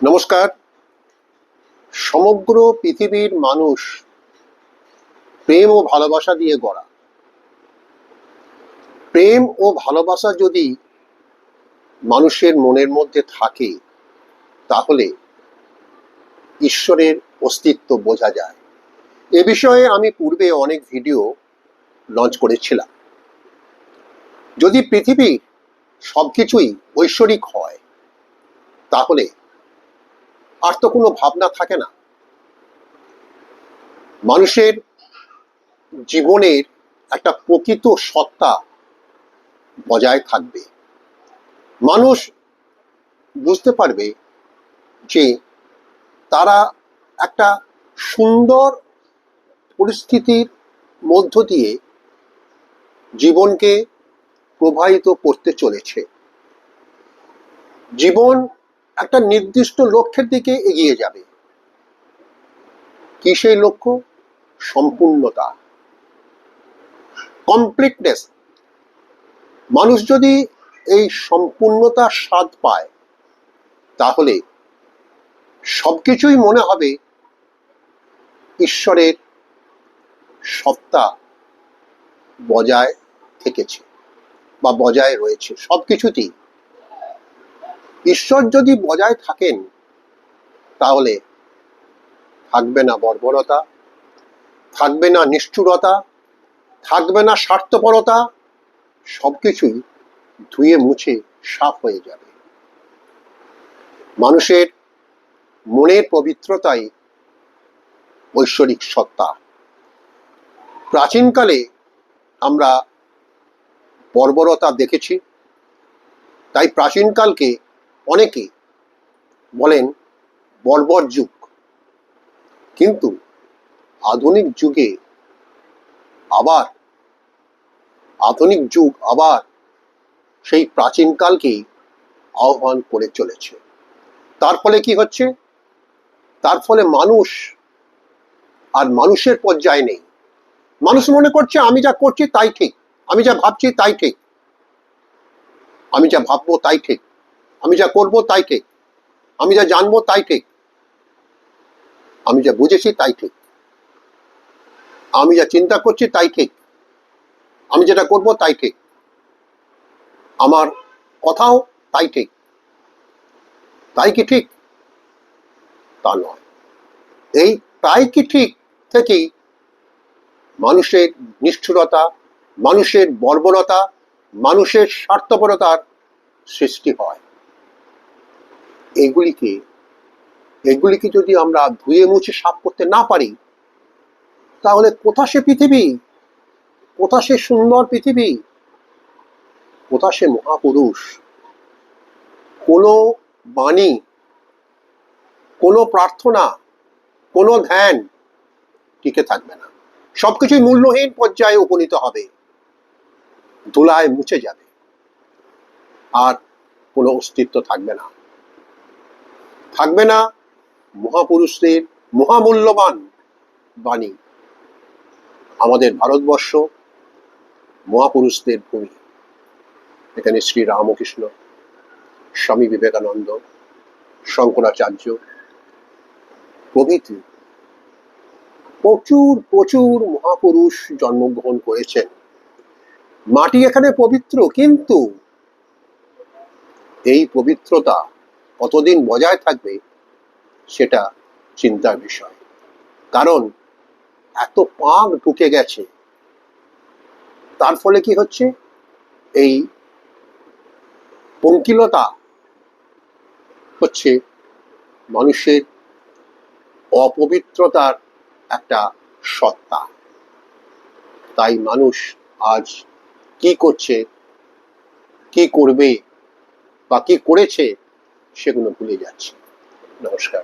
নমস্কার। সমগ্র পৃথিবীর মানুষ প্রেম ও ভালোবাসা দিয়ে গড়া। প্রেম ও ভালোবাসা যদি মানুষের মনের মধ্যে থাকে তাহলে ঈশ্বরের অস্তিত্ব বোঝা যায়। এ বিষয়ে আমি পূর্বে অনেক ভিডিও লঞ্চ করেছিলাম। যদি পৃথিবীর সবকিছুই ঐশ্বরিক হয় তাহলে আর তো কোনো ভাবনা থাকে না। মানুষের জীবনের একটা প্রকৃত সত্তা বজায় থাকবে। মানুষ বুঝতে পারবে যে তারা একটা সুন্দর পরিস্থিতির মধ্য দিয়ে জীবনকে প্রবাহিত করতে চলেছে। জীবন একটা নির্দিষ্ট লক্ষ্যের দিকে এগিয়ে যাবে। কি সেই লক্ষ্য? সম্পূর্ণতা, কমপ্লিটনেস। মানুষ যদি এই সম্পূর্ণতার স্বাদ পায় তাহলে সবকিছুই মনে হবে ঈশ্বরের সত্তা বজায় থেকেছে বা বজায় রয়েছে। সবকিছুতেই ঈশ্বর যদি বজায় থাকেন তাহলে থাকবে না বর্বরতা, থাকবে না নিষ্ঠুরতা, থাকবে না স্বার্থপরতা। সবকিছুই ধুয়ে মুছে সাফ হয়ে যাবে। মানুষের মনের পবিত্রতাই ঐশ্বরিক সত্তা। প্রাচীনকালে আমরা বর্বরতা দেখেছি, তাই প্রাচীনকালকে অনেকে বলেন বর্বর যুগ। কিন্তু আধুনিক যুগ আবার সেই প্রাচীনকালকেই আহ্বান করে চলেছে। তার ফলে কি হচ্ছে? তার ফলে মানুষ আর মানুষের পর্যায়ে নেই। মানুষ মনে করছে আমি যা করছি তাই ঠিক, আমি যা ভাবছি তাই ঠিক, আমি যা ভাববো তাই ঠিক, আমি যা করবো তাই ঠিক, আমি যা জানবো তাই ঠিক, আমি যা বুঝেছি তাই ঠিক, আমি যা চিন্তা করছি তাই ঠিক, আমি যেটা করবো তাই ঠিক, আমার কথাও তাই ঠিক। তাই কি ঠিক? তা নয়। এই তাই কি ঠিক থেকেই মানুষের নিষ্ঠুরতা, মানুষের বর্বরতা, মানুষের স্বার্থপরতার সৃষ্টি হয়। এগুলিকে যদি আমরা ধুয়ে মুছে সাফ করতে না পারি তাহলে কোথা সে পৃথিবী, কোথা সে সুন্দর পৃথিবী, কোথা সে মহাপুরুষ? কোনো বাণী, কোনো প্রার্থনা, কোনো ধ্যান টিকে থাকবে না। সবকিছুই মূল্যহীন পর্যায়ে উপনীত হবে, ধুলায় মুছে যাবে, আর কোনো অস্তিত্ব থাকবে না। থাকবে না মহাপুরুষদের মহামূল্যবান বাণী। আমাদের ভারতবর্ষ মহাপুরুষদের ভূমি। এখানে শ্রী রামকৃষ্ণ, স্বামী বিবেকানন্দ, শঙ্করাচার্য প্রভৃতি প্রচুর প্রচুর মহাপুরুষ জন্মগ্রহণ করেছেন। মাটি এখানে পবিত্র, কিন্তু এই পবিত্রতা কতদিন বজায় থাকবে সেটা চিন্তার বিষয়। কারণ এত পাপ ঢুকে গেছে। তার ফলে কি হচ্ছে? এই পঙ্কিলতা হচ্ছে মানুষের অপবিত্রতার একটা সত্তা। তাই মানুষ আজ কি করছে, কি করবে বা কি করেছে সেগুলো ভুলে যাচ্ছে। নমস্কার।